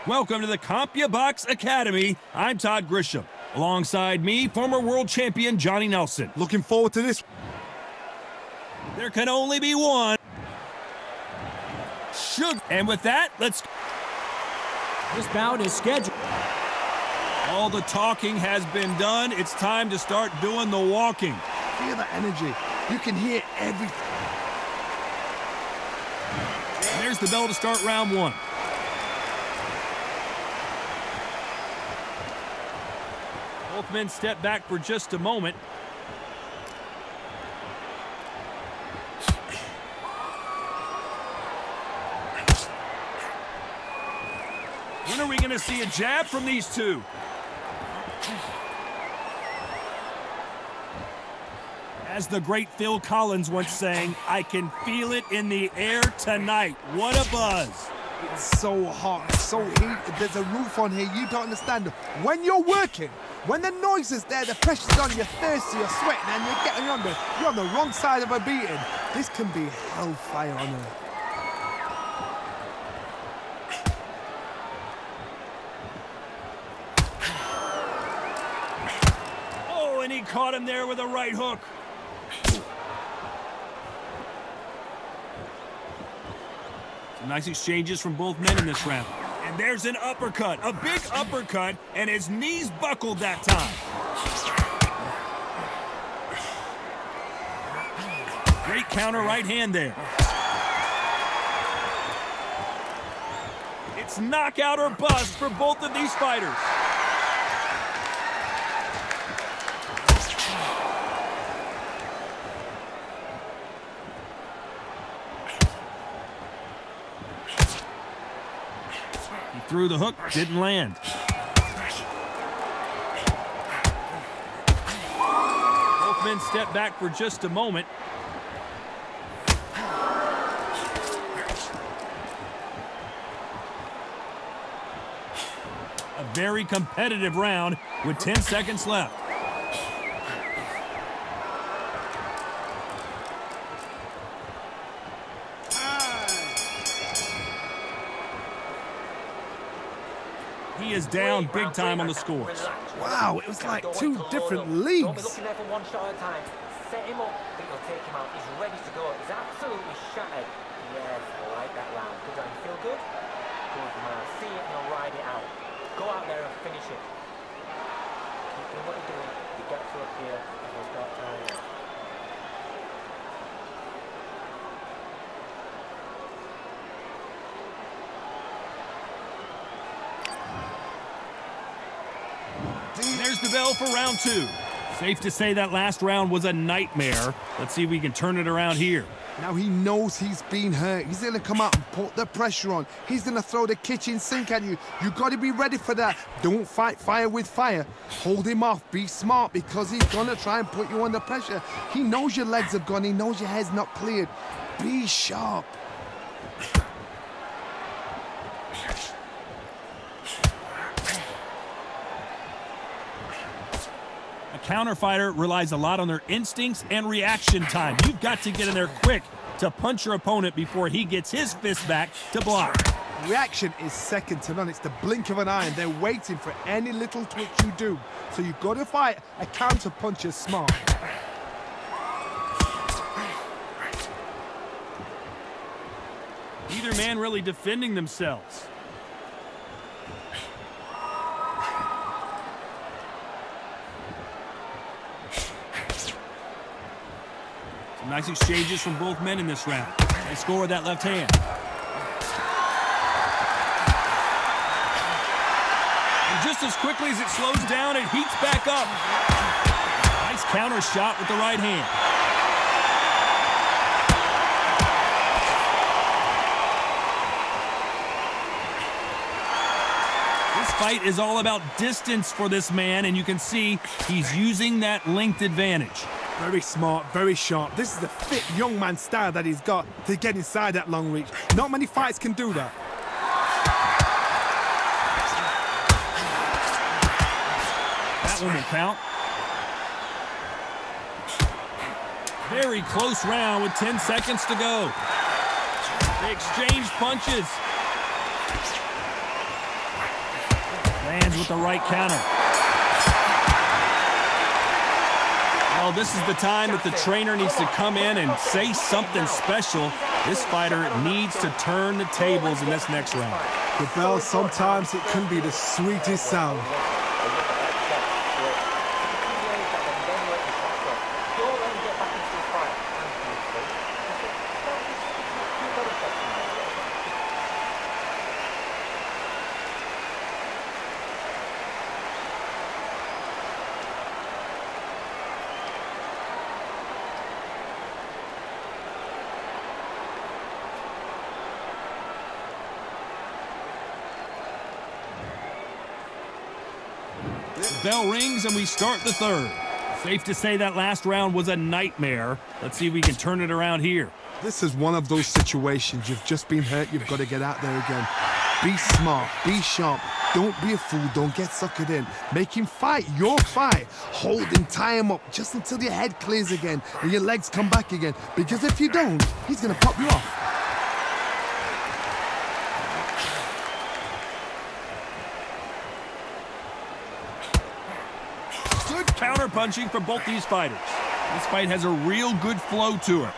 Welcome to the CompuBox Academy. I'm Todd Grisham. Alongside me, former world champion Johnny Nelson. Looking forward to this. There can only be one. And with that, let's... This bout is scheduled. All the talking has been done. It's time to start doing the walking. Feel that energy. You can hear everything. And there's the bell to start round one. Both men step back for just a moment. When are we going to see a jab from these two? As the great Phil Collins once sang, I can feel it in the air tonight. What a buzz. It's so hot, so heated. There's a roof on here. You don't understand. When you're working, when the noise is there, the pressure's on, you're thirsty, you're sweating, and you're on the wrong side of a beating. This can be hellfire on earth. Oh, and he caught him there with a right hook. Some nice exchanges from both men in this round. And there's an uppercut, a big uppercut, and his knees buckled that time. Great counter right hand there. It's knockout or bust for both of these fighters. He threw the hook, didn't land. Both men step back for just a moment. A very competitive round with 10 seconds left. He is down big time on the scores. Wow, it was like two different leagues. Don't be looking there for one shot at a time. Set him up, but you'll take him out. He's ready to go. He's absolutely shattered. Yes, I like that round. Good round. You feel good? Good man. See it and he'll ride it out. Go out there and finish it. Keep doing what you're doing. You get to up here and you'll start tiring. There's the bell for round two. Safe to say that last round was a nightmare. Let's see if we can turn it around here. Now he knows he's been hurt. He's going to come out and put the pressure on. He's going to throw the kitchen sink at you. You got to be ready for that. Don't fight fire with fire. Hold him off. Be smart because he's going to try and put you under pressure. He knows your legs have gone. He knows your head's not cleared. Be sharp. Counter fighter relies a lot on their instincts and reaction time. You've got to get in there quick to punch your opponent before he gets his fist back to block. Reaction is second to none. It's the blink of an eye, and they're waiting for any little twitch you do. So you've got to fight a counter puncher smart. Neither man really defending themselves. Nice exchanges from both men in this round. They score with that left hand. And just as quickly as it slows down, it heats back up. Nice counter shot with the right hand. This fight is all about distance for this man, and you can see he's using that length advantage. Very smart, very sharp. This is the fit young man style that he's got to get inside that long reach. Not many fights can do that. That one will count. Very close round with 10 seconds to go. They exchange punches. Lands with the right counter. Well, this is the time that the trainer needs to come in and say something special. This fighter needs to turn the tables in this next round. The bell, sometimes it can be the sweetest sound. The bell rings and we start the third. Safe to say that last round was a nightmare. Let's see if we can turn it around here. This is one of those situations. You've just been hurt. You've got to get out there again. Be smart. Be sharp. Don't be a fool. Don't get suckered in. Make him fight your fight. Hold him, tie him up just until your head clears again and your legs come back again. Because if you don't, he's going to pop you off. Good counter-punching from both these fighters. This fight has a real good flow to it.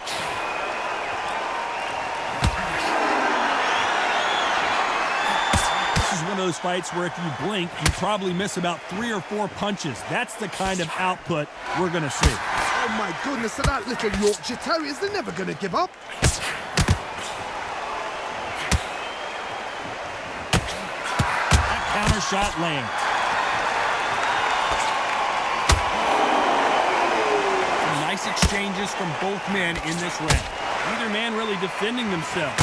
This is one of those fights where if you blink, you probably miss about 3 or 4 punches. That's the kind of output we're going to see. Oh my goodness, so that little Yorkshire Terriers, they're never going to give up. That counter shot lands. Nice exchanges from both men in this round. Neither man really defending themselves.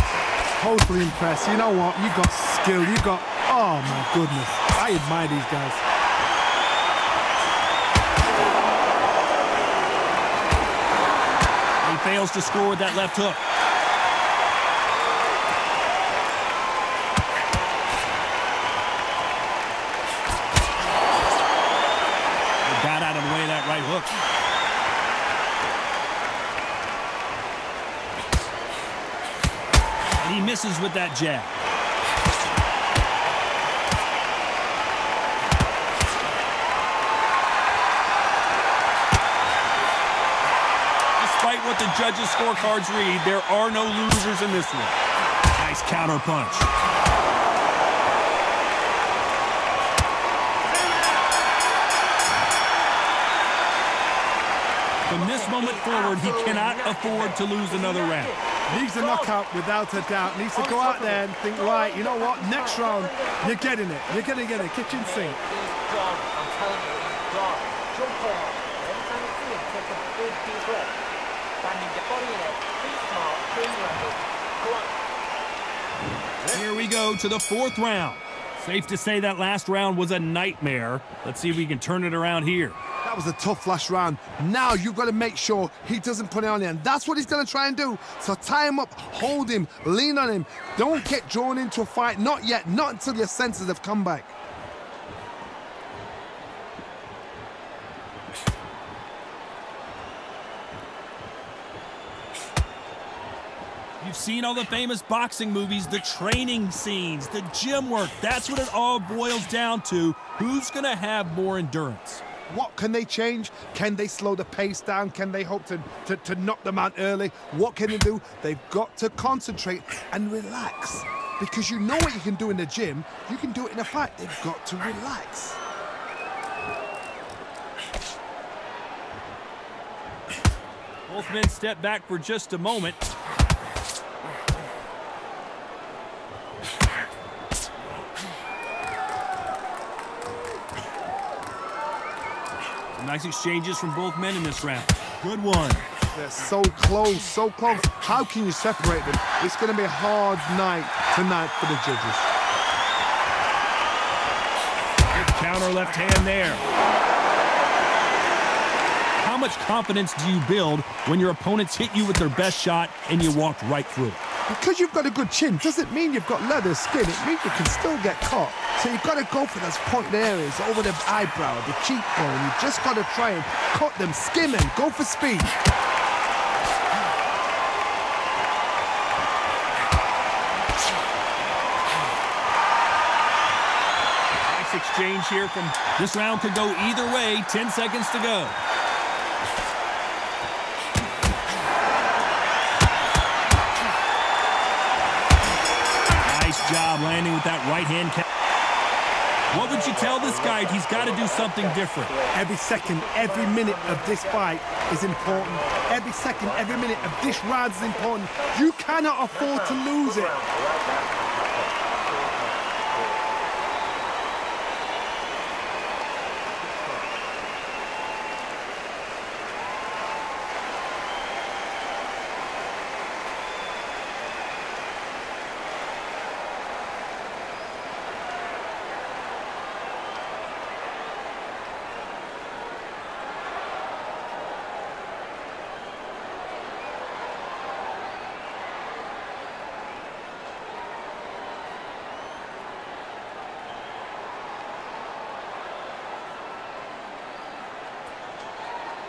Totally impressed. You know what? You got skill. You got... Oh, my goodness. I admire these guys. He fails to score with that left hook. He got out of the way of that right hook. And he misses with that jab. Despite what the judges' scorecards read, there are no losers in this one. Nice counter punch. From this moment forward, he cannot afford to lose another round. Needs a knockout without a doubt. Needs to go out there and think, right, you know what? Next round, you're getting it. You're going to get a kitchen sink. He's gone. I'm telling you, he's gone. Jump on. Every time you see him, take a big deep breath. Banging your body in it. Be smart. Change your angle. Go on. Here we go to the fourth round. Safe to say that last round was a nightmare. Let's see if we can turn it around here. That was a tough last round. Now you've got to make sure he doesn't put it on you, and that's what he's going to try and do. So tie him up, hold him, lean on him. Don't get drawn into a fight. Not yet. Not until your senses have come back. You've seen all the famous boxing movies, the training scenes, the gym work. That's what it all boils down to. Who's going to have more endurance? What can they change? Can they slow the pace down? Can they hope to knock them out early? What can they do? They've got to concentrate and relax. Because you know what you can do in the gym, you can do it in a fight. They've got to relax. Both men step back for just a moment. Nice exchanges from both men in this round. Good one. They're so close, so close. How can you separate them? It's going to be a hard night tonight for the judges. Good counter left hand there. How much confidence do you build when your opponents hit you with their best shot and you walked right through it? Because you've got a good chin doesn't mean you've got leather skin. It means you can still get caught. So you've got to go for those pointed areas over the eyebrow, the cheekbone. You've just got to try and cut them, skim them, go for speed. Nice exchange here from... This round could go either way. 10 seconds to go. Nice job landing with that right hand. What would you tell this guy? He's got to do something different. Every second, every minute of this fight is important. Every second, every minute of this round is important. You cannot afford to lose it.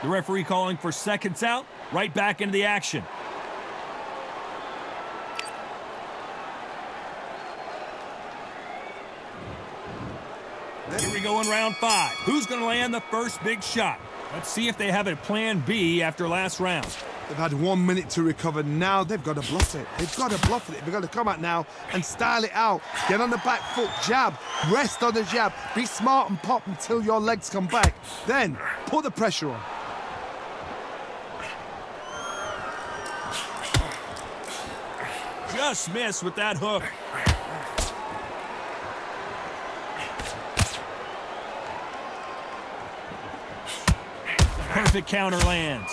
The referee calling for seconds out, right back into the action. Here we go in round 5. Who's going to land the first big shot? Let's see if they have a plan B after last round. They've had 1 minute to recover. Now they've got to bluff it. They've got to bluff it. They've got to come out now and style it out. Get on the back foot, jab, rest on the jab. Be smart and pop until your legs come back. Then put the pressure on. Just missed with that hook. Perfect counter lands.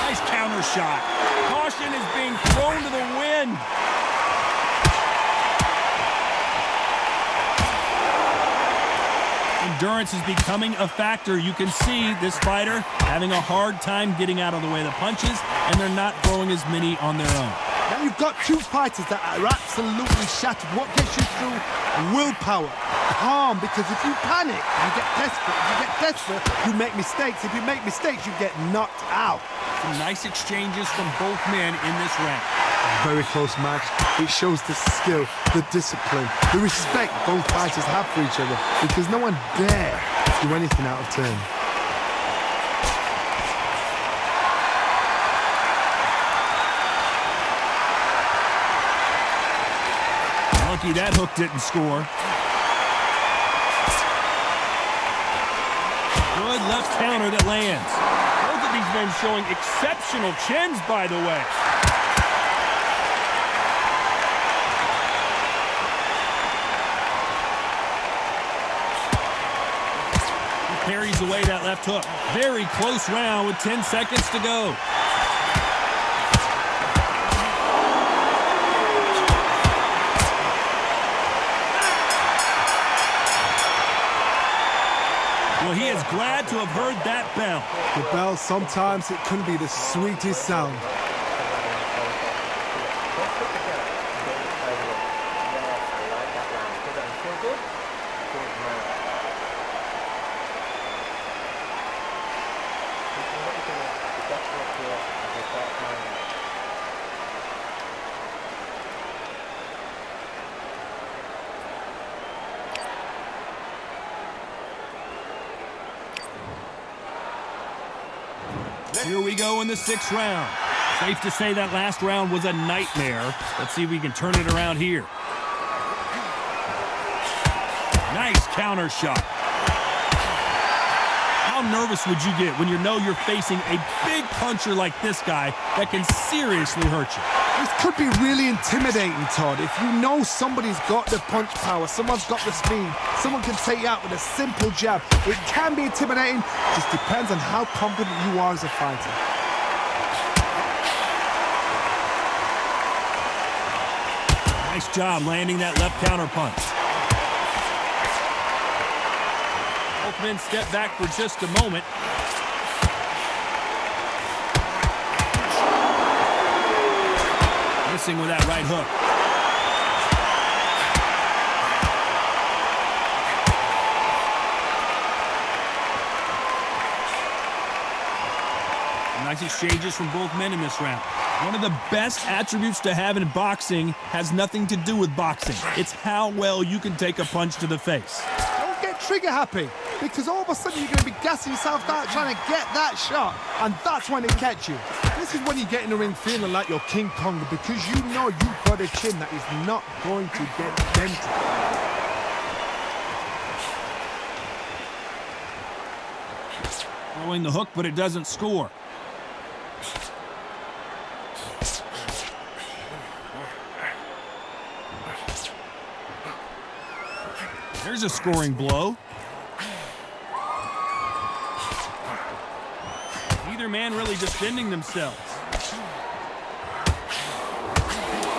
Nice counter shot. Caution is being thrown to the wind. Endurance is becoming a factor. You can see this fighter having a hard time getting out of the way of the punches, and they're not throwing as many on their own. Now you've got two fighters that are absolutely shattered. What gets you through? Willpower. Calm, because if you panic, you get desperate. If you get desperate, you make mistakes. If you make mistakes, you get knocked out. Some nice exchanges from both men in this round. Very close match. It shows the skill, the discipline, the respect both fighters have for each other, because no one dare do anything out of turn. Lucky that hook didn't score. Good left counter that lands. Both of these men showing exceptional chins, by the way. He parries away that left hook. Very close round with 10 seconds to go. Well, he is glad to have heard that bell. The bell, sometimes it can be the sweetest sound. Here we go in the 6th round. Safe to say that last round was a nightmare. Let's see if we can turn it around here. Nice counter shot. How nervous would you get when you know you're facing a big puncher like this guy that can seriously hurt you? This could be really intimidating, Todd. If you know somebody's got the punch power, someone's got the speed, someone can take you out with a simple jab. It can be intimidating. Just depends on how confident you are as a fighter. Nice job landing that left counter punch. Both men step back for just a moment. Missing with that right hook. Nice exchanges from both men in this round. One of the best attributes to have in boxing has nothing to do with boxing. It's how well you can take a punch to the face. Don't get trigger happy, because all of a sudden you're going to be gassing yourself out trying to get that shot, and that's when it catch you. This is when you get in the ring feeling like you're King Kong, because you know you've got a chin that is not going to get dented. Throwing the hook, but it doesn't score. There's a scoring blow. Neither man really defending themselves.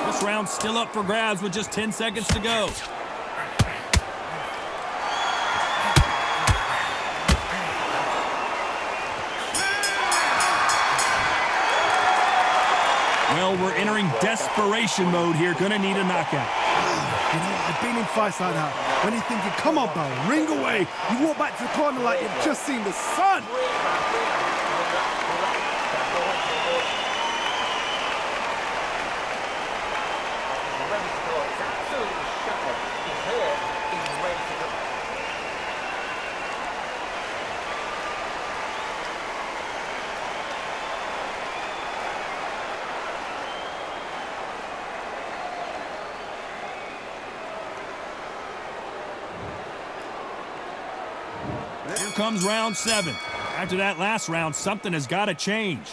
This round's still up for grabs with just 10 seconds to go. Well, we're entering desperation mode here. Gonna need a knockout. You know, I've been in fights like that. When you're thinking, come on, pal, ring away. You walk back to the corner like you've just seen the sun. Here comes round 7. After that last round, something has got to change.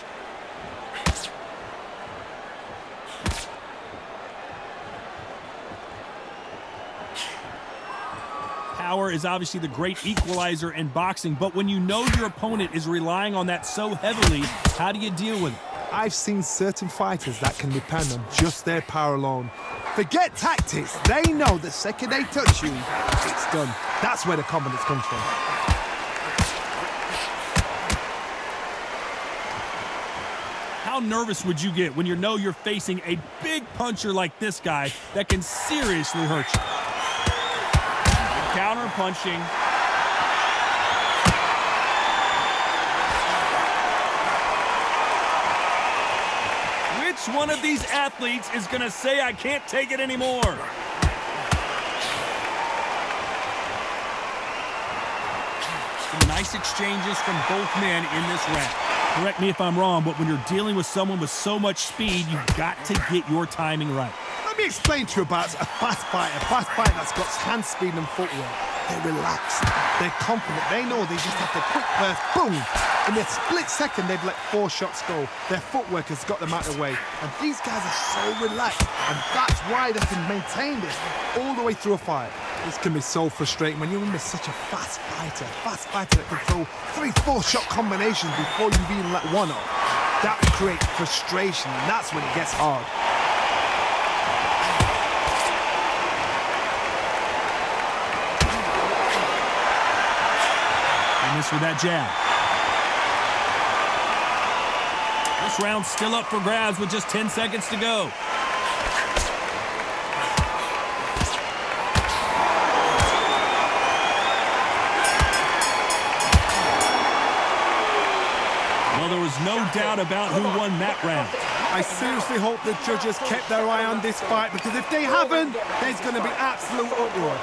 Power is obviously the great equalizer in boxing, but when you know your opponent is relying on that so heavily, how do you deal with it? I've seen certain fighters that can depend on just their power alone. Forget tactics. They know the second they touch you, it's done. That's where the confidence comes from. How nervous would you get when you know you're facing a big puncher like this guy that can seriously hurt you? Counter punching. Which one of these athletes is going to say, I can't take it anymore? Some nice exchanges from both men in this round. Correct me if I'm wrong, but when you're dealing with someone with so much speed, you've got to get your timing right. Let me explain to you about a fast fighter that's got hand speed and footwork. They're relaxed, they're confident, they know they just have to quick burst, boom! In a split second, they've let 4 shots go. Their footwork has got them out of the way. And these guys are so relaxed, and that's why they can maintain this all the way through a fight. This can be so frustrating when you're in such a fast fighter that can throw 3-4 shot combinations before you've even let one off. That creates frustration, and that's when it gets hard. And this with that jab. This round's still up for grabs with just 10 seconds to go. Well, there was no doubt about who won that round. I seriously hope the judges kept their eye on this fight, because if they haven't, there's going to be absolute uproar.